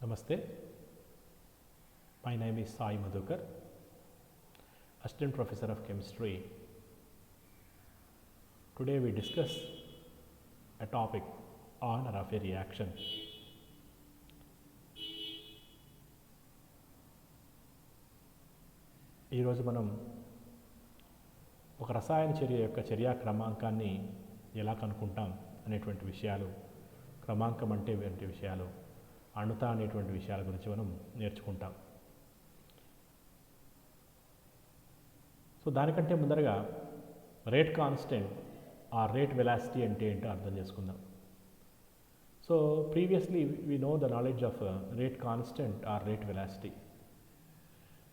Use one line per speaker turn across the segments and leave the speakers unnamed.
Namaste. My name is Sai Madhukar, Assistant Professor of Chemistry. Today we discuss a topic on or of a reaction. ఈరోజు మనం ఒక రసాయన చర్య యొక్క చర్యా క్రమాంకాన్ని ఎలా కనుక్కుంటాం అనేటువంటి విషయాలు, క్రమాంకం అంటే ఏంటి విషయాలు, అణుత అనేటువంటి విషయాల గురించి మనం నేర్చుకుంటాం. సో దానికంటే ముందరగా రేట్ కాన్స్టెంట్ ఆ రేట్ వెలాసిటీ అంటే ఏంటో అర్థం చేసుకుందాం. So previously we know the knowledge of rate constant or rate velocity.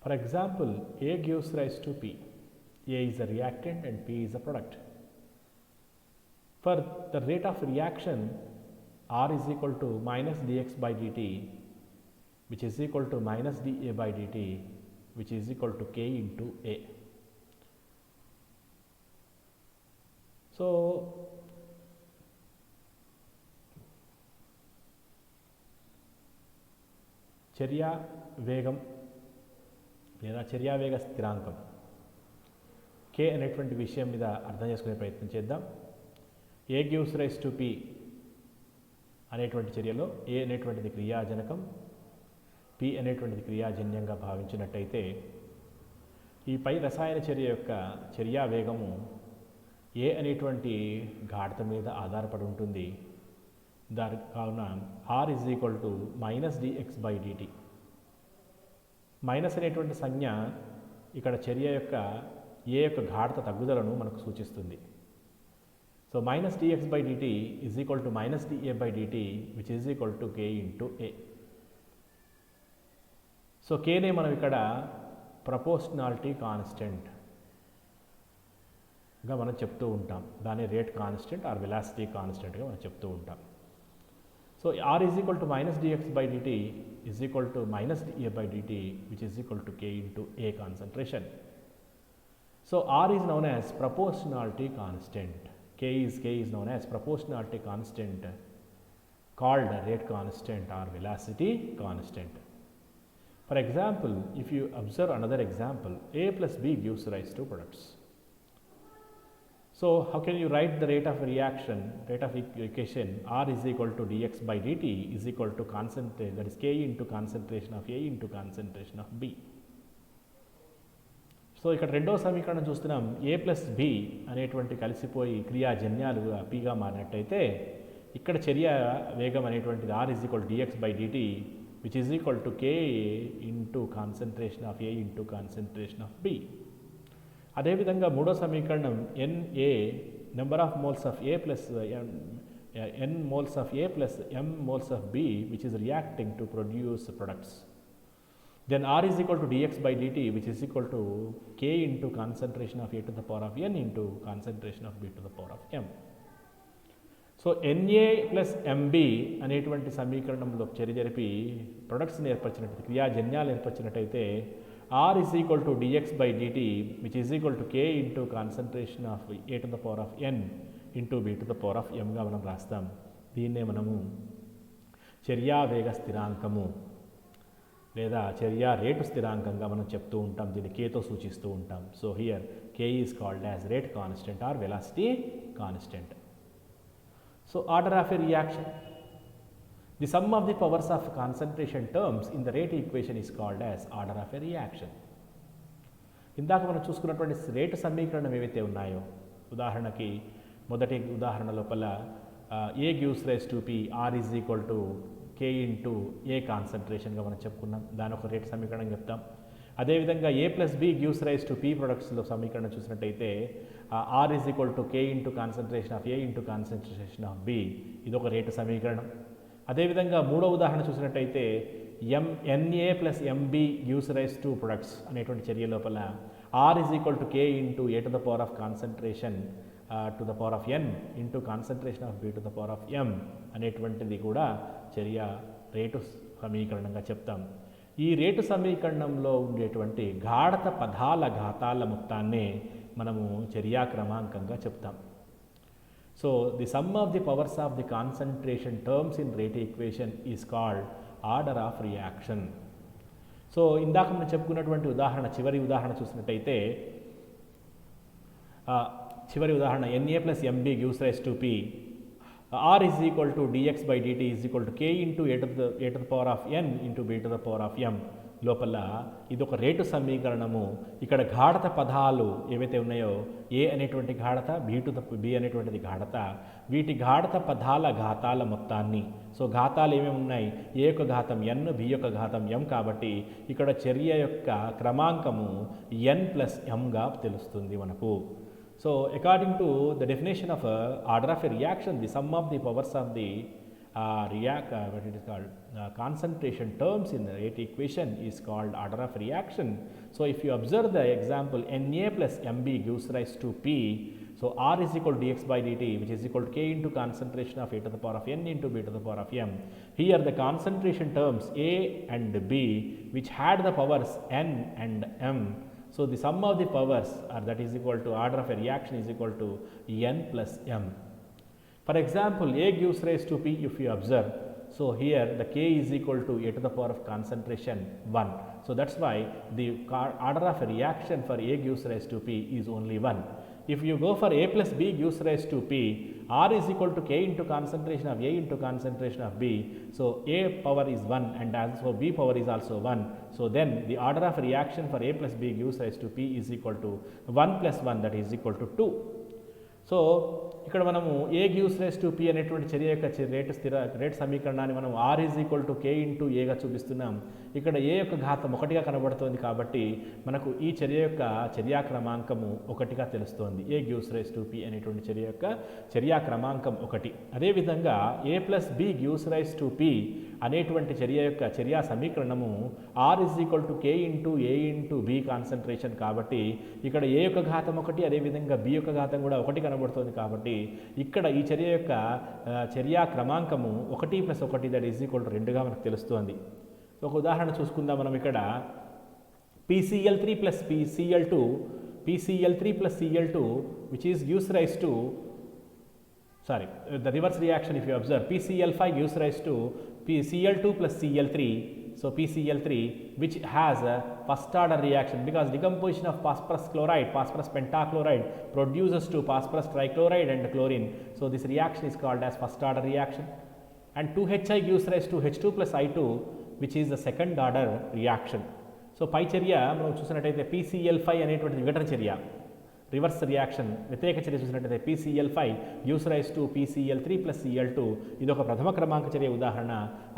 For example, A gives rise to P. A is a reactant and P is a product. For the rate of reaction, R is equal to minus dx by dt, which is equal to minus dA by dt, which is equal to K into A. So, చర్యా వేగం లేదా చర్యావేగ స్థిరాంకం K అనేటువంటి విషయం మీద అర్థం చేసుకునే ప్రయత్నం చేద్దాం. A gives rise to P అనేటువంటి చర్యలో A అనేటువంటిది క్రియాజనకం, P అనేటువంటిది క్రియాజన్యంగా భావించినట్టయితే ఈ పై రసాయన చర్య యొక్క చర్యా వేగము A అనేటువంటి గాఢత మీద ఆధారపడి ఉంటుంది. దాని కావున R is equal to minus dx by dt. Minus అనేటువంటి సంజ్ఞ ఇక్కడ చర్య యొక్క ఏ యొక్క గాఢత తగ్గుదలను మనకు సూచిస్తుంది. So minus dx by dt is equal to minus dA by dt, which is equal to K into A. So Kనే మనం ఇక్కడ ప్రపోర్షనాలిటీ కాన్స్టెంట్గా మనం చెప్తూ ఉంటాం. దాని రేట్ కాన్స్టెంట్ ఆర్ వెలాసిటీ కాన్స్టెంట్గా మనం చెప్తూ ఉంటాం. So R is equal to minus dx by dt is equal to minus dA by dt, which is equal to K into A concentration. So R is known as proportionality constant. K is known as proportionality constant, called rate constant or velocity constant. For example, if you observe another example, A plus B gives rise to products. So how can you write the rate of reaction, rate of equation R is equal to dx by dt is equal to concentration, that is K into concentration of A into concentration of B. So ఇక్కడ రెండవ సమీకరణం చూస్తున్నాం. A plus B అనేటువంటి కలిసిపోయి క్రియాజన్యాలుగా Pగా మారినట్టయితే ఇక్కడ చర్య వేగం అనేటువంటిది R is equal to dx by dt, which is equal to K into concentration of A into concentration of B. అదేవిధంగా మూడో సమీకరణం NA number of moles of A plus N moles of A plus M moles of B, which is reacting to produce products. Then R is equal to dx by dt, which is equal to K into concentration of A to the power of N into concentration of B to the power of M. So NA plus MB అనేటువంటి సమీకరణంలో చర్య జరిపి ప్రొడక్ట్స్ని ఏర్పరిచినట్టు క్రియాజన్యాలు ఏర్పరిచినట్టయితే R is equal to dx by dt, which is equal to K into concentration of A to the power of N into B to the power of Mగా మనం రాస్తాం. దీన్నే మనము చర్యావేగ స్థిరాంకము లేదా చర్యా rate స్థిరాంకంగా మనం చెప్తూ ఉంటాం. దీన్ని Kతో సూచిస్తూ ఉంటాం. So here K is called as rate constant or velocity constant. So order of a reaction. The sum of the powers of concentration terms in the rate equation is called as order of a reaction. ఇందాక మనం చూసుకున్నటువంటి rate సమీకరణం ఏవైతే ఉన్నాయో, ఉదాహరణకి మొదటి ఉదాహరణ లోపల A gives rise to P, R is equal to K into A కాన్సన్ట్రేషన్గా మనం చెప్పుకున్నాం. దాని ఒక రేటు సమీకరణం చెప్తాం. అదేవిధంగా A plus B gives rise to P ప్రొడక్ట్స్లో సమీకరణం చూసినట్టయితే R is equal to K into concentration of A into concentration of B, ఇదొక రేటు సమీకరణం. అదేవిధంగా మూడో ఉదాహరణ చూసినట్టయితే NA plus MB gives rise to products అనేటువంటి చర్య లోపల R is equal to K into A to the power of concentration to the power of N into concentration of B to the power of M అనేటువంటిది కూడా చర్య rate సమీకరణంగా చెప్తాం. ఈ rate సమీకరణంలో ఉండేటువంటి గాఢత పదాల ఘాతాల మొత్తాన్నే మనము చర్యా క్రమాంకంగా చెప్తాం. So the some of the powers of the concentration terms in rate equation is called order of reaction. So ఇందాక మనం చెప్పుకున్నటువంటి ఉదాహరణ, చివరి ఉదాహరణ చూసినట్టయితే చివరి ఉదాహరణ Na + Mb gives rise to P, R is equal to dx by dt is equal to k into a to the power of n into b to the power of m లోపల ఇది ఒక rate సమీకరణము. ఇక్కడ గాఢత పదాలు ఏవైతే ఉన్నాయో ఏ అనేటువంటి గాఢత, బి అనేటువంటిది గాఢత, వీటి గాఢత పదాల ఘాతాల మొత్తాన్ని, సో ఘాతాలు ఏమేమి ఉన్నాయి, ఏ యొక్క ఘాతం n, బి యొక్క ఘాతం m, కాబట్టి ఇక్కడ చర్య యొక్క క్రమాంకము n + mగా తెలుస్తుంది మనకు. So according to the definition of order of a reaction, the sum of the powers of the what it is called concentration terms in the rate equation is called order of reaction. So if you observe the example, Na + Mb gives rise to P, so R is equal to dx by dt, which is equal to k into concentration of a to the power of n into b to the power of m. Here the concentration terms A and B, which had the powers n and m, so the sum of the powers are that is equal to order of a reaction is equal to n + m. For example, A gives rise to P if you observe. So here the k is equal to a to the power of concentration 1. So that's why the order of a reaction for A gives rise to P is only 1. If you go for A + B gives rise to P, R is equal to k into concentration of A into concentration of B. So A power is 1 and also B power is also 1. So then the order of reaction for A + B gives rise to P is equal to 1 + 1, that is equal to 2. So ఇక్కడ మనము A gives rise to P అనేటువంటి చర్య యొక్క రేటు సమీకరణాన్ని మనం R is equal to K into ఏగా చూపిస్తున్నాం. ఇక్కడ ఏ యొక్క ఘాతం 1గా కనబడుతోంది కాబట్టి మనకు ఈ చర్య యొక్క చర్యా క్రమాంకము 1గా తెలుస్తోంది. A gives rise to P అనేటువంటి చర్య యొక్క చర్యా క్రమాంకం 1. అదేవిధంగా A + B gives rise to P అనేటువంటి చర్య యొక్క చర్యా సమీకరణము R is equal to K into A into B concentration కాబట్టి ఇక్కడ ఏ యొక్క ఘాతం 1, అదేవిధంగా బి యొక్క ఘాతం కూడా 1 కనబడుతుంది కాబట్టి ఇక్కడ ఈ చర్య యొక్క చర్యా క్రమాంకము 1 + 1 దట్ ఈజ్ ఈక్వల్ టు 2గా మనకు తెలుస్తుంది. ఒక ఉదాహరణ చూసుకుందాం మనం. ఇక్కడ PCl3 + Cl2 which is gives rise to the reverse reaction. If you observe, PCl5 gives rise to Cl2 + Cl3, so PCl3, which has a first order reaction because decomposition of phosphorus chloride, phosphorus pentachloride produces to phosphorus trichloride and chlorine. So this reaction is called as first order reaction. And 2Hi gives rise to H2 + I2, which is the second order reaction. So పై చర్య మనం చూసినట్టయితే PCl5 అనేటువంటి విఘటన చర్య, reverse reaction వ్యతిరేక చర్య చూసినట్టయితే PCl5 gives rise to PCl3 + Cl2, ఇది ఒక ప్రథమ క్రమాంక చర్య ఉదాహరణ.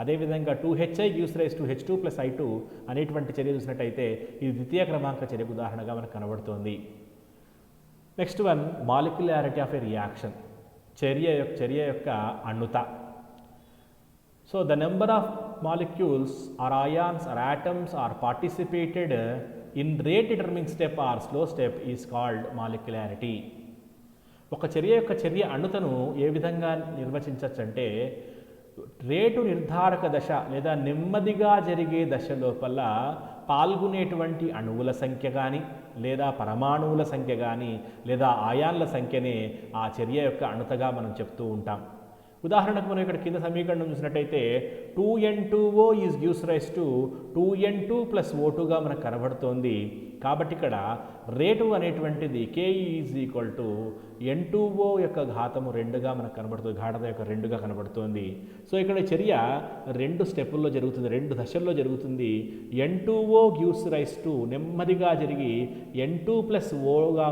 అదేవిధంగా 2Hi gives rise to H2 + I2 అనేటువంటి చర్య చూసినట్టయితే ఇది ద్వితీయ క్రమాంక చర్యకు ఉదాహరణగా మనకు కనబడుతోంది. Next one, molecularity of A reaction, చర్య యొక్క అణుత. So the number of molecules or ions or atoms are participated in rate determining step or slow step is called molecularity. ఒక చర్య యొక్క చర్య అణుతను ఏ విధంగా నిర్వచించవచ్చంటే, రేటు నిర్ధారక దశ లేదా నెమ్మదిగా జరిగే దశ లోపల పాల్గొనేటువంటి అణువుల సంఖ్య కానీ లేదా పరమాణువుల సంఖ్య కానీ లేదా ఆయాన్ల సంఖ్యనే ఆ చర్య యొక్క అణుతగా మనం చెప్తూ ఉంటాం. ఉదాహరణకు మనం ఇక్కడ కింద సమీకరణం చూసినట్టయితే 2n2o is gives rise to 2n2 + O2గా మనకు కనబడుతోంది. కాబట్టి ఇక్కడ రేటు అనేటువంటిది k is equal to n2o యొక్క ఘాతము 2గా మనకు కనబడుతుంది, ఘాటత యొక్క 2గా కనబడుతోంది. సో ఇక్కడ చర్య 2 స్టెప్పుల్లో జరుగుతుంది, 2 దశల్లో జరుగుతుంది. n2o గివ్స్ రైస్ టు నెమ్మదిగా జరిగి n2 + Oగా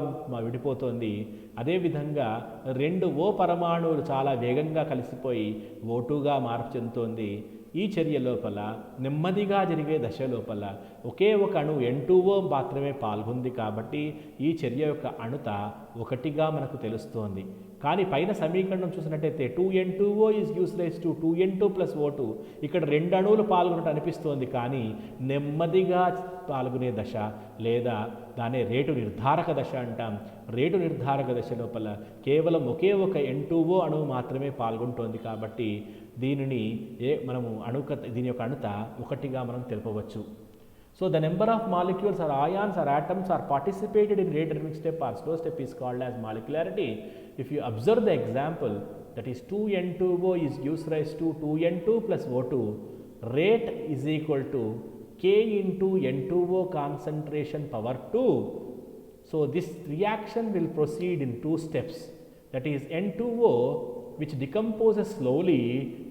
విడిపోతుంది. అదేవిధంగా 2O పరమాణువులు చాలా వేగంగా కలిసిపోయి O2గా మార్పు చెందుతోంది. ఈ చర్య లోపల నెమ్మదిగా జరిగే దశ లోపల ఒకే ఒక అణు n2o మాత్రమే పాల్గొంది కాబట్టి ఈ చర్య యొక్క అణుత 1గా మనకు తెలుస్తోంది. కానీ పైన సమీకరణం చూసినట్టయితే 2n2o is gives rise to 2n2 + O2, ఇక్కడ 2 అణువులు పాల్గొన్నట్టు అనిపిస్తోంది కానీ నెమ్మదిగా పాల్గొనే దశ లేదా దానే రేటు నిర్ధారక దశ అంటాం. రేటు నిర్ధారక దశ లోపల కేవలం ఒకే ఒక n2o అణువు మాత్రమే పాల్గొంటోంది కాబట్టి దీనిని దీని యొక్క అణుత 1గా మనం తెలుపవచ్చు. So the number of molecules or ions or atoms are participated in rate determining step or slow step is called as molecularity. If you observe the example, that is 2N2O is gives rise to 2N2 plus O2, rate is equal to K into N2O concentration power 2. So this reaction will proceed in 2 steps, that is N2O, which decomposes slowly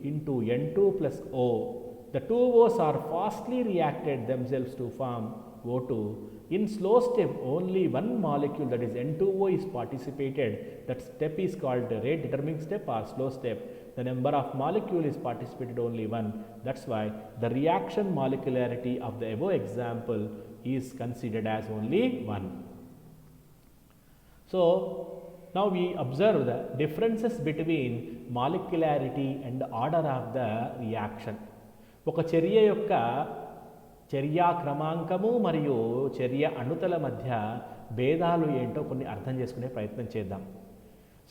into N2 plus O. The two O's are fastly reacted themselves to form O2. In slow step, only one molecule, that is N2O, is participated. That step is called the rate determining step or slow step. The number of molecule is participated only one. That's why the reaction molecularity of the above example is considered as only 1. So now we observe the differences between molecularity and order of the reaction. ఒక చర్య యొక్క చర్యా క్రమాంకము మరియు చర్య అణుతల మధ్య భేదాలు ఏంటో కొన్ని అర్థం చేసుకునే ప్రయత్నం చేద్దాం.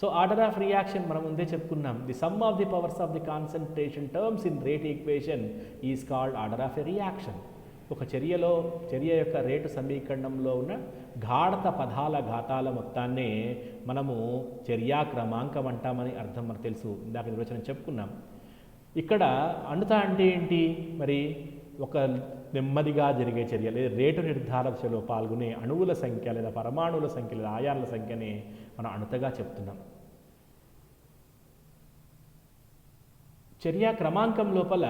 సో ఆర్డర్ ఆఫ్ రియాక్షన్ మనం ముందే చెప్పుకున్నాం. The some of the powers of the concentration terms in rate equation is called order of a reaction. ఒక చర్య యొక్క రేటు సమీకరణంలో ఉన్న గాఢత పదాల ఘాతాల మొత్తాన్నే మనము చర్యా క్రమాంకం అంటామని అర్థం మనకు తెలుసు, ఇందాక నిర్వచనం చెప్పుకున్నాం. ఇక్కడ అణుత అంటే ఏంటి మరి? ఒక నెమ్మదిగా జరిగే చర్య లేదా రేటు నిర్ధారణలో పాల్గొనే అణువుల సంఖ్య లేదా పరమాణువుల సంఖ్య లేదా ఆయాన్ల సంఖ్యనే మనం అణుతగా చెప్తున్నాం. చర్య క్రమాంకం లోపల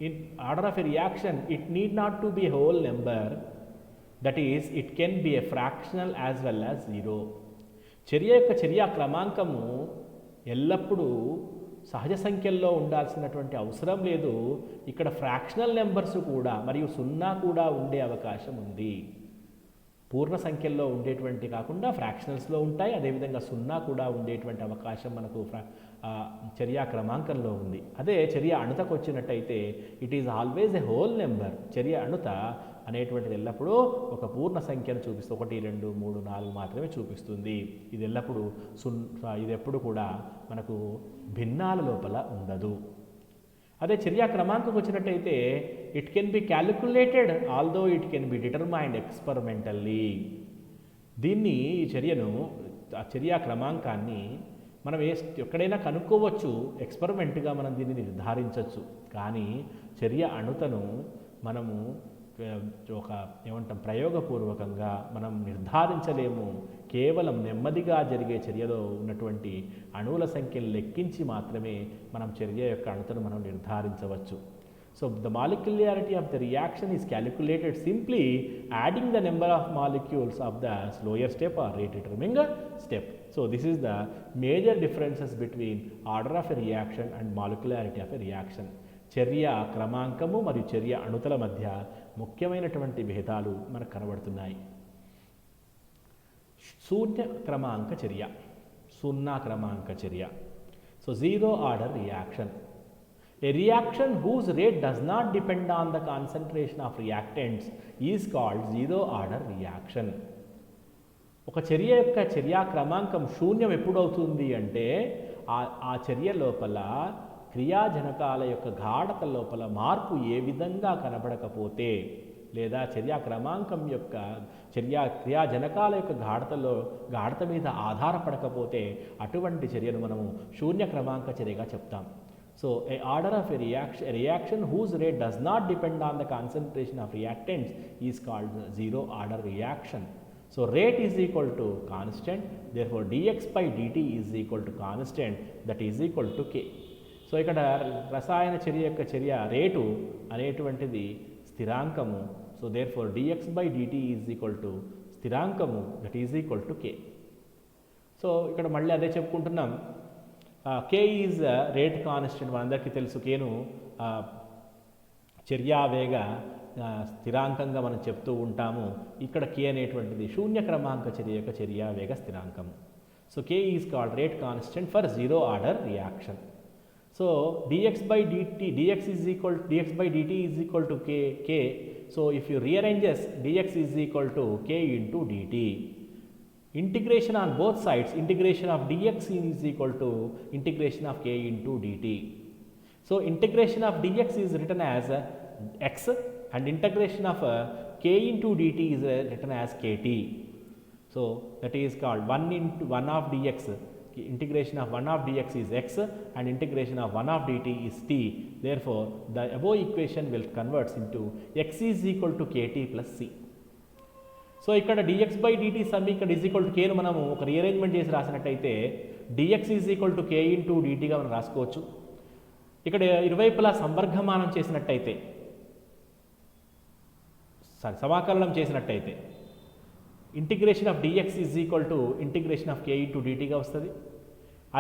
in order of a reaction it need not to be a whole number, that is it can be a fractional as well as zero. చర్య యొక్క చర్యా క్రమాంకము ఎల్లప్పుడూ సహజ సంఖ్యల్లో ఉండాల్సినటువంటి అవసరం లేదు. ఇక్కడ ఫ్రాక్షనల్ నెంబర్స్ కూడా మరియు సున్నా కూడా ఉండే అవకాశం ఉంది. పూర్ణ సంఖ్యల్లో ఉండేటువంటి కాకుండా ఫ్రాక్షనల్స్లో ఉంటాయి, అదేవిధంగా సున్నా కూడా ఉండేటువంటి అవకాశం మనకు చర్యా క్రమాంకంలో ఉంది. అదే చర్య అణుతకు వచ్చినట్టయితే it is always a whole number. చర్య అణుత అనేటువంటిది ఎల్లప్పుడూ ఒక పూర్ణ సంఖ్యను చూపిస్తుంది, 1 2 3 4 మాత్రమే చూపిస్తుంది. ఇది ఎల్లప్పుడూ ఇది ఎప్పుడు కూడా మనకు భిన్నాల లోపల ఉండదు. అదే చర్యా క్రమాంకం వచ్చినట్టయితే it can be calculated although it can be determined experimentally. దీన్ని ఈ చర్యా క్రమాంకాన్ని మనం ఎక్కడైనా కనుక్కోవచ్చు, ఎక్స్పెరిమెంట్గా మనం దీన్ని నిర్ధారించవచ్చు. కానీ చర్య అణుతను మనము ప్రయోగపూర్వకంగా మనం నిర్ధారించలేము. కేవలం నెమ్మదిగా జరిగే చర్యలో ఉన్నటువంటి అణువుల సంఖ్యను లెక్కించి మాత్రమే మనం చర్య యొక్క అణుతను మనం నిర్ధారించవచ్చు. So the molecularity of the reaction is calculated simply adding the number of molecules of the slower step are rate determining step. So this is the major differences between order of a reaction and molecularity of a reaction. చర్య క్రమాంకము మరియు చర్య అణుతల మధ్య ముఖ్యమైనటువంటి భేదాలు మనకు కనబడుతున్నాయి. శూన్య క్రమాంక చర్య, సున్నా క్రమాంక చర్య. So zero order reaction. A reaction whose rate does not depend on the concentration of reactants is called zero order reaction. ఒక చర్య యొక్క చర్యా క్రమాంకం శూన్యం ఎప్పుడవుతుంది అంటే ఆ చర్య లోపల క్రియాజనకాల యొక్క గాఢత లోపల మార్పు ఏ విధంగా కనబడకపోతే, లేదా చర్యా క్రమాంకం యొక్క క్రియాజనకాల యొక్క గాఢత మీద ఆధారపడకపోతే అటువంటి చర్యను మనము శూన్య క్రమాంక చర్యగా చెప్తాం. So, a order of a reaction whose rate does not depend on the concentration of reactants is called zero order reaction. So, rate is equal to constant, therefore dx by dt is equal to constant, that is equal to k. So, ఇక్కడ రసాయన చర్య యొక్క చర్య rate అనేటువంటిది స్థిరాంకము. So, therefore dx by dt is equal to స్థిరాంకము, that is equal to k. So ఇక్కడ మళ్ళీ అదే చెప్పుకుంటున్నాం. కే ఈజ్ రేట్ కాన్స్టెంట్, మనందరికీ తెలుసు. కేను చర్యావేగ స్థిరాంకంగా మనం చెప్తూ ఉంటాము. ఇక్కడ కే అనేటువంటిది శూన్య క్రమాంక చర్య యొక్క చర్యావేగ స్థిరాంకం. So K is called rate constant for zero order reaction. So dx by dt is equal to k. So if you rearrange this, dx is equal to k into dt. Integration on both sides, integration of dx is equal to integration of k into dt. So integration of dx is written as x and integration of k into dt is written as kt. So that is called 1 into 1 of dx, integration of 1 of dx is x and integration of 1 of dt is t. Therefore the above equation will converts into x is equal to kt plus c. So ఇక్కడ dx by dt సమ్ ఇక్కడ is equal to కేను మనము ఒక rearrangement చేసి రాసినట్టయితే dx is equal to k into dtగా మనం రాసుకోవచ్చు. ఇక్కడ ఇరువైపులా సంవర్గమానం చేసినట్టయితే సమాకలనం చేసినట్టయితే integration of dx is equal to integration of k into dtగా వస్తుంది.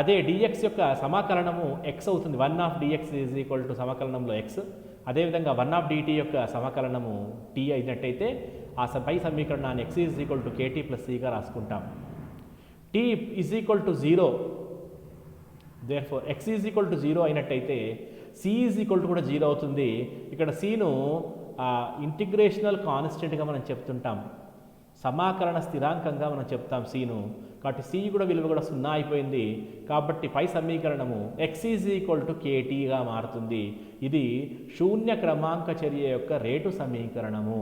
అదే dx యొక్క సమాకలనము x అవుతుంది. 1 of dx is equal to సమాకలనంలో x. అదేవిధంగా 1 ఆఫ్ dt యొక్క సమాకలనము t అయినట్టయితే ఆ పై సమీకరణాన్ని x is equal to kt plus cగా రాసుకుంటాం. t is equal to 0, therefore x is equal to 0 అయినట్టయితే c ఈజ్ ఈక్వల్ టు కూడా 0 అవుతుంది. ఇక్కడ cను ఇంటిగ్రేషనల్ కాన్స్టెంట్గా మనం చెప్తుంటాం, సమాకలన స్థిరాంకంగా మనం చెప్తాం cను. కాబట్టి c కూడా విలువ కూడా 0 అయిపోయింది. కాబట్టి పై సమీకరణము x ఈజ్ ఈక్వల్ టు ktగా మారుతుంది. ఇది శూన్య క్రమాంక చర్య యొక్క రేటు సమీకరణము.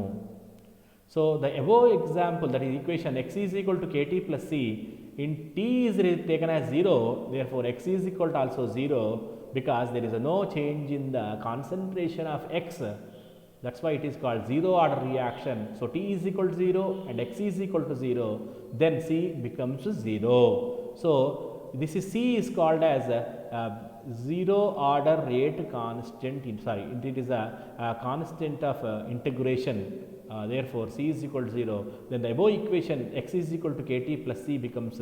So the above example, that is equation x is equal to kt plus c in t is taken as 0, therefore x is equal to also 0 because there is no change in the concentration of x. That's why it is called zero order reaction. So t is equal to 0 and x is equal to 0, then c becomes 0. So this is c is called as zero order rate constant, it is a constant of integration. Therefore c is equal to 0, then the above equation x is equal to kt plus c becomes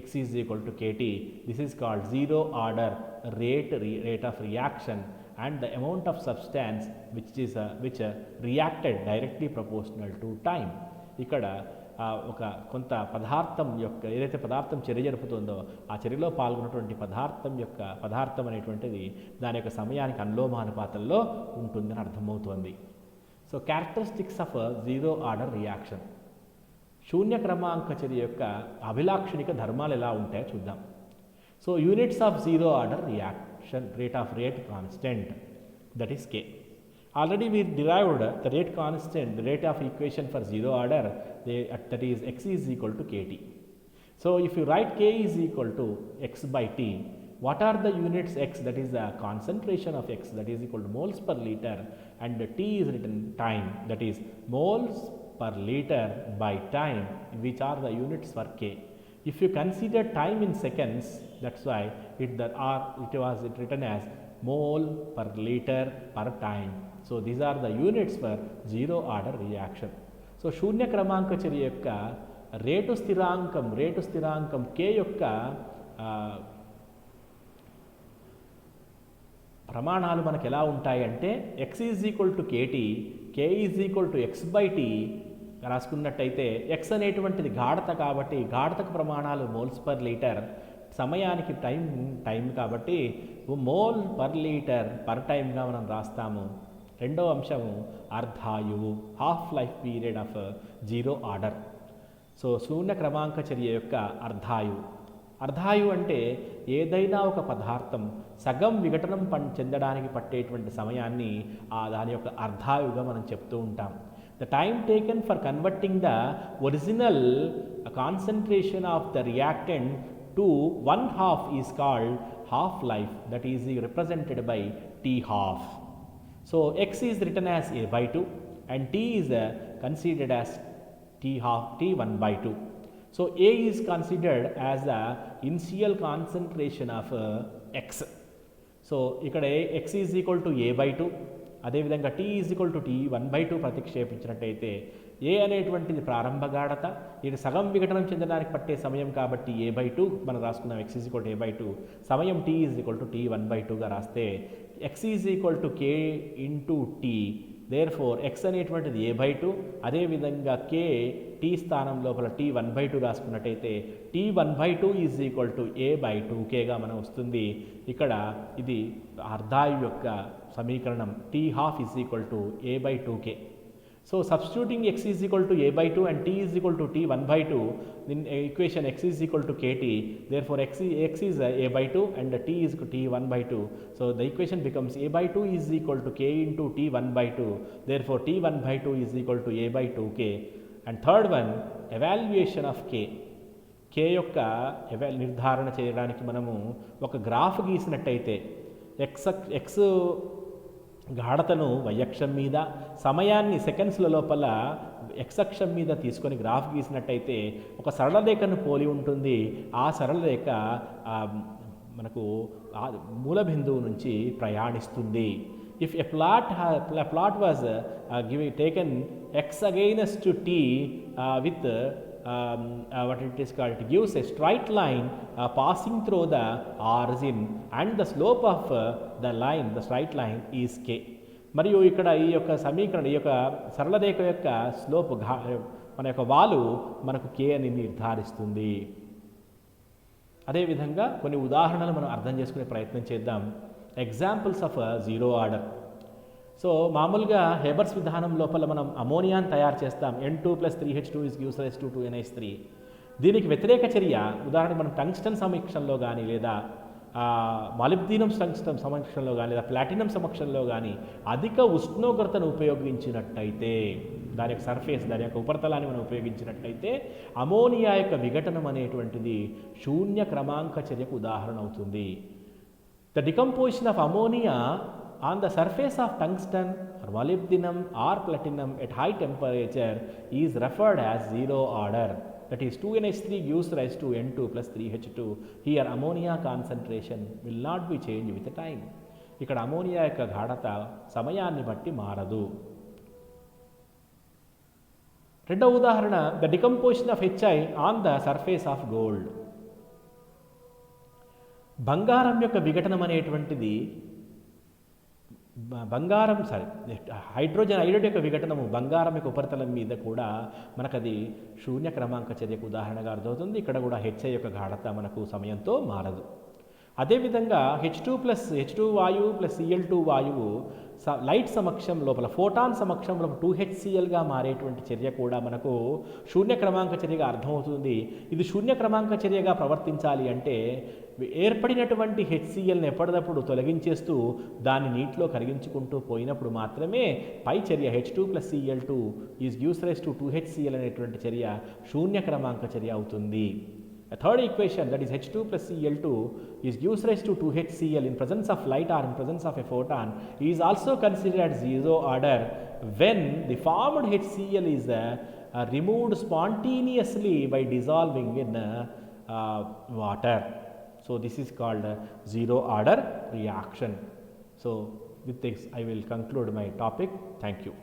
x is equal to kt. This is called zero order rate of reaction, and the amount of substance which reacted directly proportional to time. ఇక్కడ ఒక కొంత పదార్థం యొక్క ఏదైతే పదార్థం చర్య జరుపుతుందో ఆ చర్యలో పాల్గొన్నటువంటి పదార్థం అనేటువంటిది దాని యొక్క సమయానికి అనులోమానుపాతంలో ఉంటుందని అర్థమవుతోంది. So characteristics of zero order reaction, శూన్య క్రమాంక చర్య యొక్క అభిలాక్షణిక ధర్మాలు ఎలా ఉంటాయో చూద్దాం. So units of zero order reaction rate constant, that is k. Already we derived the rate constant, the rate of equation for zero order, that is x is equal to kt. So if you write k is equal to x by t, what are the units x? That is the concentration of x, that is equal to moles per liter, and t is written time, that is moles per liter by time, which are the units for k. If you consider time in seconds, that's why it was written as mole per liter per time. So these are the units for zero order reaction. So శూన్య క్రమాంక చర్య యొక్క rate స్థిరాంకం k యొక్క ప్రమాణాలు మనకు ఎలా ఉంటాయి అంటే x is equal to kt, k is equal to x by t రాసుకున్నట్టయితే x అనేటువంటిది గాఢత కాబట్టి గాఢతకు ప్రమాణాలు మోల్స్ పర్ లీటర్, సమయానికి టైం కాబట్టి మోల్ పర్ లీటర్ పర్ టైమ్గా మనం రాస్తాము. రెండవ అంశము అర్ధాయువు, half life period of zero order. So శూన్య క్రమాంక చర్య యొక్క అర్ధాయువు అంటే ఏదైనా ఒక పదార్థం సగం విఘటనం చెందడానికి పట్టేటువంటి సమయాన్ని దాని యొక్క అర్ధాయువుగా మనం చెప్తూ ఉంటాం. The time taken for converting the original concentration of the reactant to 1/2 is called half life, that is represented by t half. So x is written as a by 2 and t is considered as t half, t 1 by 2. So a is considered as the initial concentration of x. So ఇక్కడ x is equal to a by 2, అదేవిధంగా t is equal to t 1 by 2 ప్రతిక్షేపించినట్టయితే a అనేటువంటిది ప్రారంభ గాఢత, ఇది సగం విఘటనం చెందడానికి పట్టే సమయం కాబట్టి a by 2 మనం రాసుకున్నాం. x is equal to a by 2, సమయం t is equal to t 1 by 2గా రాస్తే x is equal to k into t, therefore x అనేటువంటిది a by 2, అదేవిధంగా k t స్థానం లోపల t 1 by 2 రాసుకున్నట్టయితే t 1 by 2 is equal to a by 2kగా మనం వస్తుంది. ఇక్కడ ఇది అర్ధాయువు యొక్క సమీకరణం, t half is equal to a by 2k. So substituting x is equal to a by 2 and t is equal to t 1 by 2 in equation x is equal to kt, therefore x is a by 2 and t is t 1 by 2. So the equation becomes a by 2 is equal to k into t 1 by 2, therefore t 1 by 2 is equal to a by 2k. And third one, evaluation of k. k యొక్క నిర్ధారణ చేయడానికి మనము ఒక graph గీసినట్టయితే x గాఢతను y అక్షం మీద, సమయాన్ని సెకండ్స్ల లోపల x అక్షం మీద తీసుకొని గ్రాఫ్ గీసినట్టయితే ఒక సరళ రేఖను పోలి ఉంటుంది. ఆ సరళ రేఖ మనకు మూల బిందువు నుంచి ప్రయాణిస్తుంది. If a plot was taken x against t with what it is called, it gives a straight line passing through the origin and the slope of the line, the straight line is k. మరియు ఇక్కడ ఈ యొక్క సమీకరణ, ఈ యొక్క సరళ రేఖ యొక్క slope మన యొక్క వాలు మనకు k అని నిర్ధారిస్తుంది. అదేవిధంగా కొన్ని ఉదాహరణలు మనం అర్థం చేసుకునే ప్రయత్నం చేద్దాం. Examples of zero order. So మామూలుగా హెబర్స్ విధానం లోపల మనం అమోనియాను తయారు చేస్తాం. N2 + 3H2 gives rise to 2NH3. దీనికి వ్యతిరేక చర్య, ఉదాహరణకు మనం టంగ్స్టన్ సమక్షంలో కానీ, లేదా మాలిబ్డినం టంగ్స్టన్ సమక్షంలో కానీ, లేదా ప్లాటినం సమక్షంలో కానీ అధిక ఉష్ణోగ్రతను ఉపయోగించినట్టయితే, దాని యొక్క సర్ఫేస్, దాని యొక్క ఉపరితలాన్ని మనం ఉపయోగించినట్టయితే అమోనియా యొక్క విఘటనం అనేటువంటిది శూన్య క్రమాంక చర్యకు ఉదాహరణ అవుతుంది. The decomposition of ammonia on the surface of tungsten or molybdenum or platinum at high temperature is referred as zero order. That is 2NH3 gives rise to N2 + 3H2. Here ammonia concentration will not be changed with the time. ఇక్కడ ammonia యొక్క గాఢత సమయాన్ని బట్టి మారదు. రెండవ ఉదాహరణ, the decomposition of HI on the surface of gold. బంగారం యొక్క విఘటనం అనేటువంటిది హైడ్రోజన్ ఐడైడ్ యొక్క విఘటనము బంగారం యొక్క ఉపరితలం మీద కూడా మనకది శూన్య క్రమాంక చర్యకు ఉదాహరణగా అర్థమవుతుంది. ఇక్కడ కూడా HI యొక్క గాఢత మనకు సమయంతో మారదు. అదేవిధంగా H2 వాయువు ప్లస్ Cl2 వాయువు లైట్ సమక్షం లోపల, ఫోటాన్ సమక్షం లోపల 2HClగా మారేటువంటి చర్య కూడా మనకు శూన్య క్రమాంక చర్యగా అర్థమవుతుంది. ఇది శూన్య క్రమాంక చర్యగా ప్రవర్తించాలి అంటే ఏర్పడినటువంటి HClని ఎప్పటికప్పుడు తొలగించేస్తూ దాన్ని నీటిలో కరిగించుకుంటూ పోయినప్పుడు మాత్రమే పై చర్య H2 + Cl2 gives rise to 2HCl అనేటువంటి చర్య శూన్య క్రమాంక చర్య అవుతుంది. A third equation, that is H2 + Cl2 gives rise to 2HCl in presence of light or in presence of a photon, is also considered as zero order when the formed HCl is removed spontaneously by dissolving in water. So this is called zero order reaction. So with this I will conclude my topic. Thank you.